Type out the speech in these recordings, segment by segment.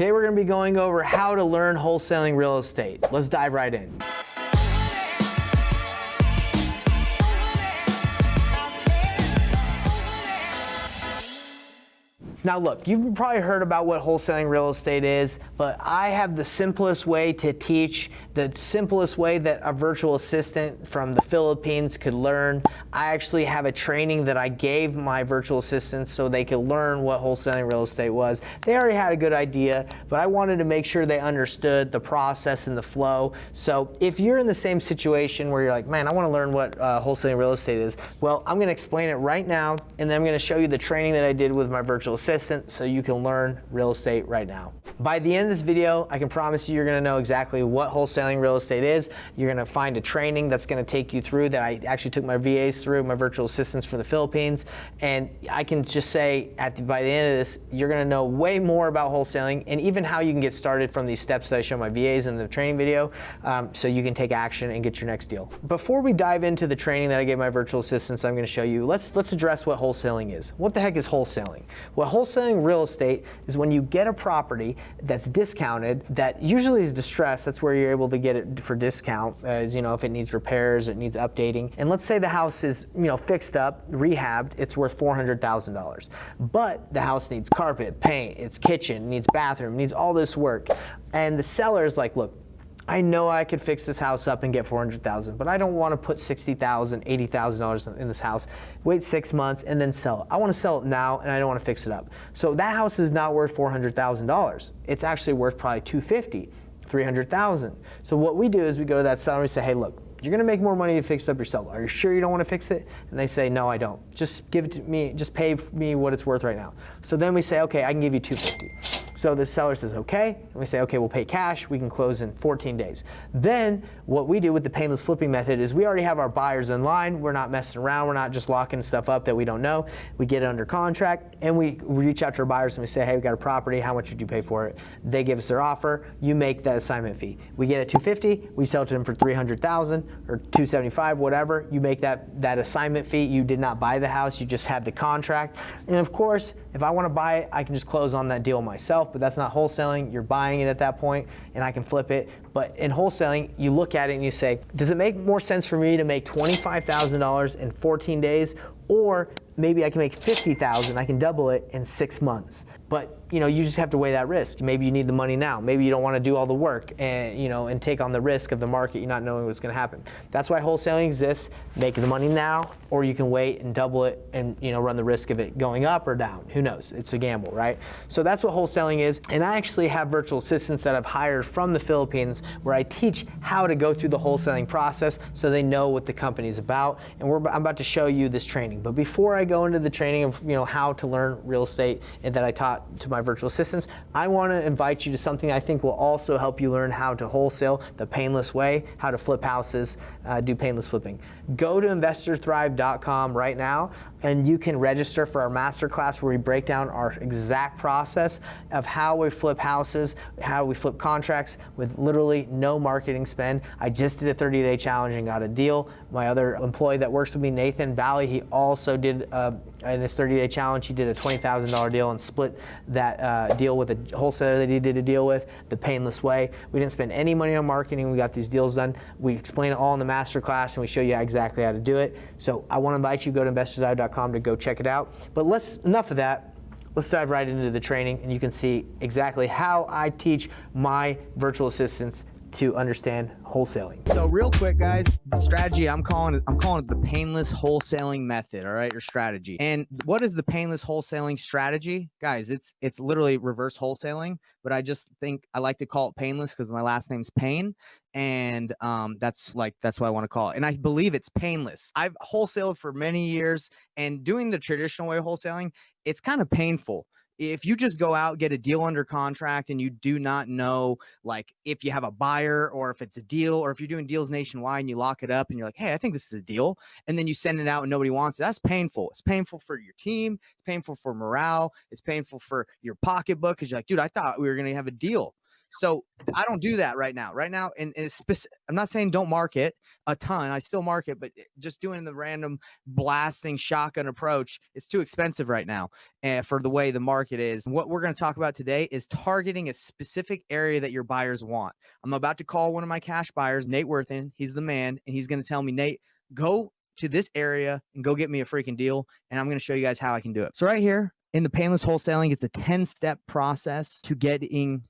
Today we're going to be going over how to learn wholesaling real estate. Let's dive right in. Now look, you've probably heard about what wholesaling real estate is, but I have the simplest way to teach, the simplest way that a virtual assistant from the Philippines could learn. I actually have a training that I gave my virtual assistants so they could learn what wholesaling real estate was. They already had a good idea, but I wanted to make sure they understood the process and the flow. So if you're in the same situation where you're like, man, I want to learn what wholesaling real estate is, well, I'm going to explain it right now, and then I'm going to show you the training that I did with my virtual assistant so you can learn real estate right now. By the end of this video, I can promise you're going to know exactly what wholesaling real estate is. You're going to find a training that's going to take you through that I actually took my VAs through, my virtual assistants for the Philippines. And I can just say by the end of this, you're going to know way more about wholesaling and even how you can get started from these steps that I show my VAs in the training video, so you can take action and get your next deal. Before we dive into the training that I gave my virtual assistants, I'm going to show you, let's address what wholesaling is. What the heck is wholesaling? Well, wholesaling real estate is when you get a property that's discounted, that usually is distressed. That's where you're able to get it for discount, as you know, if it needs repairs, it needs updating. And let's say the house is, fixed up, rehabbed, it's worth $400,000. But the house needs carpet, paint, its kitchen, needs bathroom, needs all this work. And the seller is like, look, I know I could fix this house up and get $400,000, but I don't want to put $60,000, $80,000 in this house, wait 6 months and then sell it. I want to sell it now and I don't want to fix it up. So that house is not worth $400,000. It's actually worth probably $250,000, $300,000. So what we do is we go to that seller and we say, hey, look, you're going to make more money if you fix it up yourself. Are you sure you don't want to fix it? And they say, no, I don't. Just give it to me. Just pay me what it's worth right now. So then we say, okay, I can give you $250,000. So the seller says, okay, and we say, okay, we'll pay cash, we can close in 14 days. Then what we do with the painless flipping method is we already have our buyers in line, we're not messing around, we're not just locking stuff up that we don't know. We get it under contract and we reach out to our buyers and we say, hey, we got a property, how much would you pay for it? They give us their offer, you make that assignment fee. We get it $250,000, we sell it to them for $300,000 or $275,000, whatever. You make that assignment fee, you did not buy the house, you just have the contract. And of course, if I want to buy it, I can just close on that deal myself. But that's not wholesaling. You're buying it at that point and I can flip it. But in wholesaling, you look at it and you say, does it make more sense for me to make $25,000 in 14 days, or maybe I can make $50,000, I can double it in 6 months? But you just have to weigh that risk. Maybe you need the money now. Maybe you don't want to do all the work and take on the risk of the market, you're not knowing what's going to happen. That's why wholesaling exists. Make the money now, or you can wait and double it and run the risk of it going up or down. Who knows? It's a gamble, right? So that's what wholesaling is. And I actually have virtual assistants that I've hired from the Philippines where I teach how to go through the wholesaling process so they know what the company's about. And I'm about to show you this training. But before I go into the training of how to learn real estate and that I taught to my virtual assistants, I want to invite you to something I think will also help you learn how to wholesale the painless way, how to flip houses, do painless flipping. Go to investorthrive.com right now and you can register for our masterclass where we break down our exact process of how we flip houses, how we flip contracts with literally no marketing spend. I just did a 30-day challenge and got a deal. My other employee that works with me, Nathan Valley, he also did in his 30-day challenge, he did a $20,000 deal and split that deal with a wholesaler that he did a deal with the painless way. We didn't spend any money on marketing. We got these deals done. We explain it all in the masterclass and we show you exactly how to do it. So I want to invite you to go to investorthrive.com to go check it out. But enough of that. Let's dive right into the training and you can see exactly how I teach my virtual assistants to understand wholesaling. So real quick, guys, the strategy I'm calling it the painless wholesaling method, all right, or strategy. And what is the painless wholesaling strategy? Guys, it's literally reverse wholesaling, but I just think I like to call it painless because my last name's Payne. And that's why I want to call it. And I believe it's painless. I've wholesaled for many years, and doing the traditional way of wholesaling, it's kind of painful. If you just go out, get a deal under contract, and you do not know, like, if you have a buyer or if it's a deal, or if you're doing deals nationwide and you lock it up and you're like, hey, I think this is a deal, and then you send it out and nobody wants it, that's painful. It's painful for your team. It's painful for morale. It's painful for your pocketbook because you're like, dude, I thought we were going to have a deal. So I don't do that right now. Right now, and I'm not saying don't market a ton. I still market, but just doing the random blasting shotgun approach, it's too expensive right now for the way the market is. What we're going to talk about today is targeting a specific area that your buyers want. I'm about to call one of my cash buyers, Nate Worthen. He's the man, and he's going to tell me, Nate, go to this area and go get me a freaking deal. And I'm going to show you guys how I can do it. So right here in the painless wholesaling, it's a 10-step process to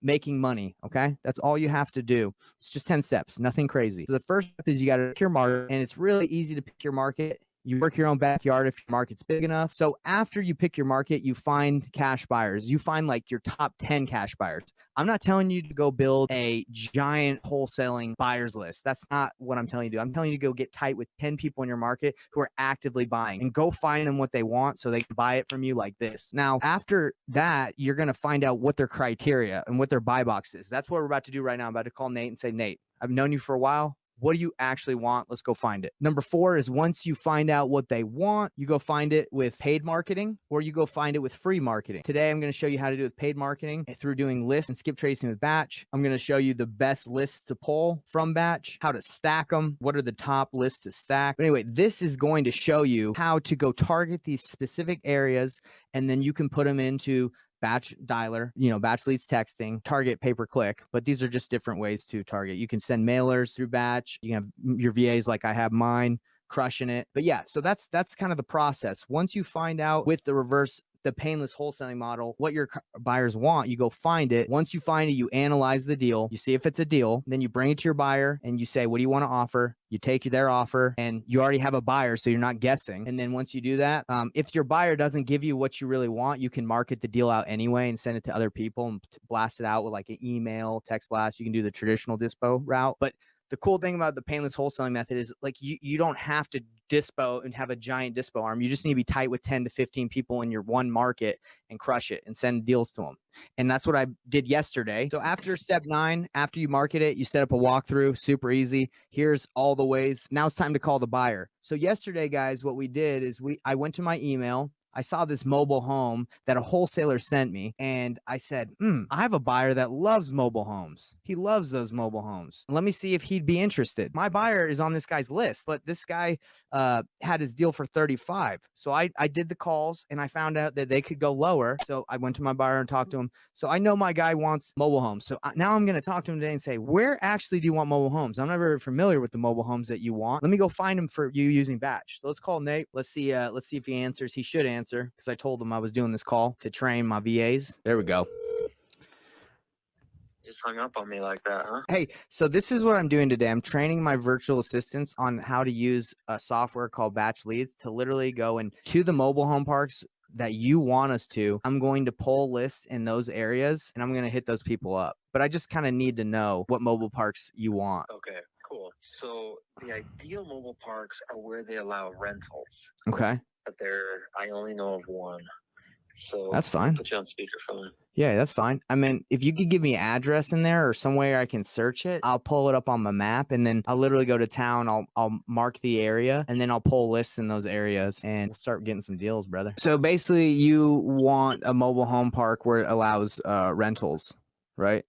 making money. Okay. That's all you have to do. It's just 10 steps, nothing crazy. So the first step is you got to pick your market, and it's really easy to pick your market. You work your own backyard if your market's big enough. So after you pick your market, you find cash buyers. You find like your top 10 cash buyers. I'm not telling you to go build a giant wholesaling buyers list. That's not what I'm telling you to do. I'm telling you to go get tight with 10 people in your market who are actively buying, and go find them what they want so they can buy it from you like this. Now, after that, you're going to find out what their criteria and what their buy box is. That's what we're about to do right now. I'm about to call Nate and say, Nate, I've known you for a while. What do you actually want? Let's go find it. Number 4 is once you find out what they want, you go find it with paid marketing, or you go find it with free marketing. Today, I'm going to show you how to do it with paid marketing through doing lists and skip tracing with batch. I'm going to show you the best lists to pull from batch, how to stack them, what are the top lists to stack. But anyway, this is going to show you how to go target these specific areas, and then you can put them into batch dialer, batch leads texting, target pay per click, but these are just different ways to target. You can send mailers through batch. You can have your VAs like I have mine crushing it. But yeah, so that's kind of the process. Once you find out with the painless wholesaling model, what your buyers want, you go find it. Once you find it, you analyze the deal, you see if it's a deal, then you bring it to your buyer and you say, what do you want to offer? You take their offer, and you already have a buyer, so you're not guessing. And then once you do that, if your buyer doesn't give you what you really want, you can market the deal out anyway and send it to other people and blast it out with like an email, text blast. You can do the traditional dispo route. But the cool thing about the painless wholesaling method is like you don't have to dispo and have a giant dispo arm. You just need to be tight with 10 to 15 people in your one market and crush it and send deals to them. And that's what I did yesterday. So after step 9, after you market it, you set up a walkthrough, super easy. Here's all the ways. Now it's time to call the buyer. So yesterday, guys, what we did is I went to my email. I saw this mobile home that a wholesaler sent me, and I said, I have a buyer that loves mobile homes. He loves those mobile homes. Let me see if he'd be interested. My buyer is on this guy's list, but this guy had his deal for 35. So I did the calls, and I found out that they could go lower. So I went to my buyer and talked to him. So I know my guy wants mobile homes. So now I'm going to talk to him today and say, where actually do you want mobile homes? I'm not very familiar with the mobile homes that you want. Let me go find them for you using batch. So let's call Nate. Let's see if he answers. He should answer, because I told him I was doing this call to train my VAs. There we go. Just hung up on me like that, huh? Hey, so this is what I'm doing today. I'm training my virtual assistants on how to use a software called Batch Leads to literally go into the mobile home parks that you want us to. I'm going to pull lists in those areas, and I'm going to hit those people up. But I just kind of need to know what mobile parks you want. Okay, cool. So the ideal mobile parks are where they allow rentals. Okay. But I only know of one. So that's fine. Put you on speakerphone. Yeah, that's fine. I mean, if you could give me an address in there or some way I can search it, I'll pull it up on my map, and then I'll literally go to town. I'll mark the area, and then I'll pull lists in those areas and start getting some deals, brother. So basically, you want a mobile home park where it allows rentals, right?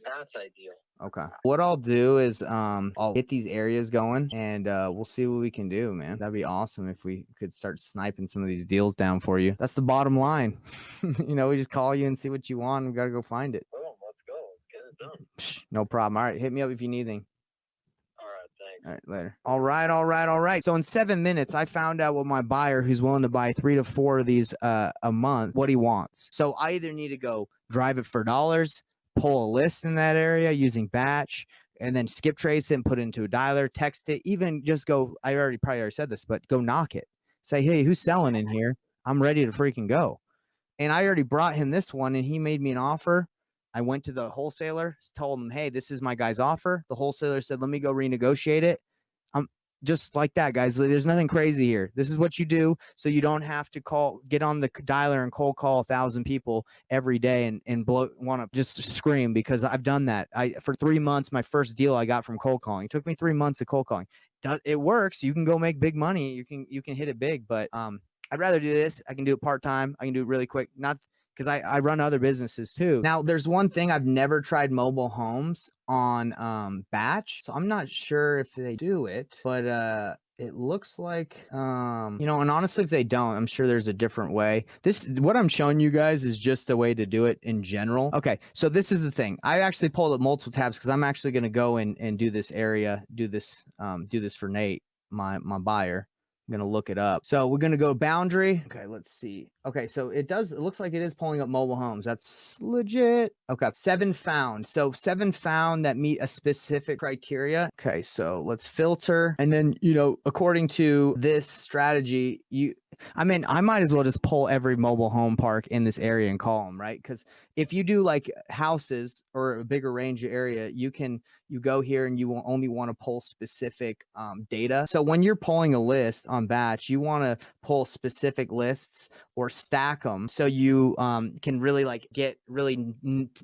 That's ideal. Okay. What I'll do is I'll get these areas going, and we'll see what we can do, man. That'd be awesome if we could start sniping some of these deals down for you. That's the bottom line. We just call you and see what you want, and we got to go find it. Boom, let's go. Let's get it done. No problem. All right. Hit me up if you need anything. All right, thanks. All right, later. All right. So in 7 minutes, I found out what my buyer, who's willing to buy 3 to 4 of these a month, what he wants. So I either need to go drive it for dollars, pull a list in that area using batch, and then skip trace it and put it into a dialer, text it, even just go, I probably already said this, but go knock it. Say, hey, who's selling in here? I'm ready to freaking go. And I already brought him this one, and he made me an offer. I went to the wholesaler, told him, hey, this is my guy's offer. The wholesaler said, let me go renegotiate it. Just like that, guys. There's nothing crazy here. This is what you do, so you don't have to get on the dialer and cold call 1,000 people every day and want to just scream, because I've done that. For 3 months, my first deal I got from cold calling. It took me 3 months of cold calling. It works. You can go make big money. You can hit it big, but I'd rather do this. I can do it part-time. I can do it really quick. because I run other businesses too. Now, there's one thing, I've never tried mobile homes on batch, so I'm not sure if they do it, but it looks like, you know, and honestly, if they don't, I'm sure there's a different way. What I'm showing you guys is just a way to do it in general. Okay, so this is the thing. I actually pulled up multiple tabs because I'm actually going to go and do this area, do this for Nate, my buyer. I'm gonna look it up. So we're gonna go boundary. Okay, let's see. Okay, so it looks like it is pulling up mobile homes. That's legit. Okay, 7 found. So 7 found that meet a specific criteria. Okay, so let's filter. And then, you know, according to this strategy, I mean, I might as well just pull every mobile home park in this area and call them, right? Because if you do like houses or a bigger range of area, you go here and you will only want to pull specific data. So when you're pulling a list on batch, you want to pull specific lists or stack them so you can really like get really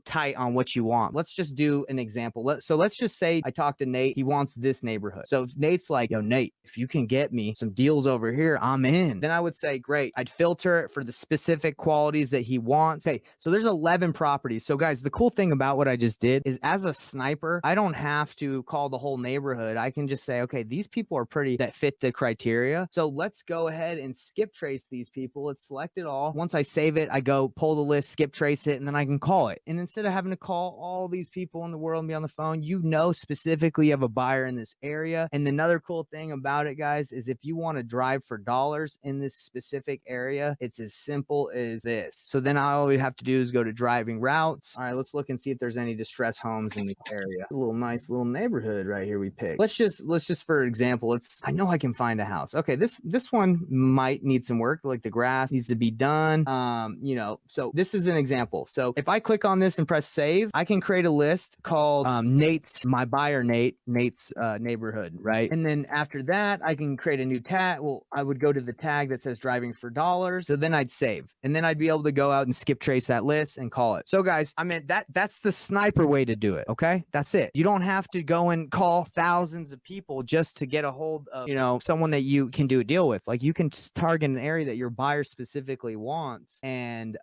tight on what you want. Let's just do an example. Let's just say I talked to Nate. He wants this neighborhood. So if Nate's like, yo, Nate, if you can get me some deals over here, I'm in. Then I would say, great. I'd filter it for the specific qualities that he wants. Hey, so there's 11 properties. So guys, the cool thing about what I just did is, as a sniper, I don't have to call the whole neighborhood. I can just say, okay, these people are that fit the criteria. So let's go ahead and skip trace these people. Let's select it all. Once I save it, I go pull the list, skip trace it, and then I can call it. And instead of having to call all these people in the world and be on the phone, you know specifically you have a buyer in this area. And another cool thing about it, guys, is if you want to drive for dollars in this specific area, it's as simple as this. So then all we have to do is go to driving routes. All right, let's look and see if there's any distressed homes in this area. A little nice little neighborhood right here we picked. Let's just for example, I know I can find a house. Okay, this one might need some work, like the grass needs to be done. You know, so this is an example. So if I click on this and press save, I can create a list called my buyer Nate's neighborhood, right? And then after that, I can create a new tag. Well, I would go to the tag that says driving for dollars. So then I'd save, and then I'd be able to go out and skip trace that list and call it. So guys, I mean, that's the sniper way to do it. Okay, that's it. You don't have to go and call thousands of people just to get a hold of, you know, someone that you can do a deal with. Like, you can just target an area that your buyer specifically wants and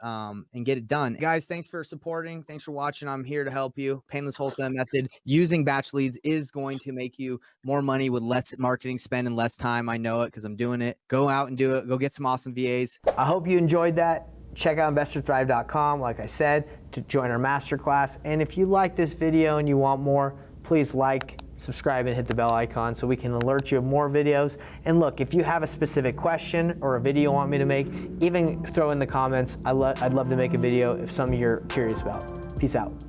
get it done. Guys, thanks for supporting. Thanks for watching. I'm here to help you. Painless wholesale method using batch leads is going to make you more money with less marketing spend and less time. I know it because I'm doing it. Go out and do it. Go get some awesome VAs. I hope you enjoyed that. Check out investorthrive.com, like I said, to join our masterclass. And if you like this video and you want more, please like, subscribe, and hit the bell icon so we can alert you of more videos. And look, if you have a specific question or a video you want me to make, even throw in the comments. I'd love to make a video if something you're curious about. Peace out.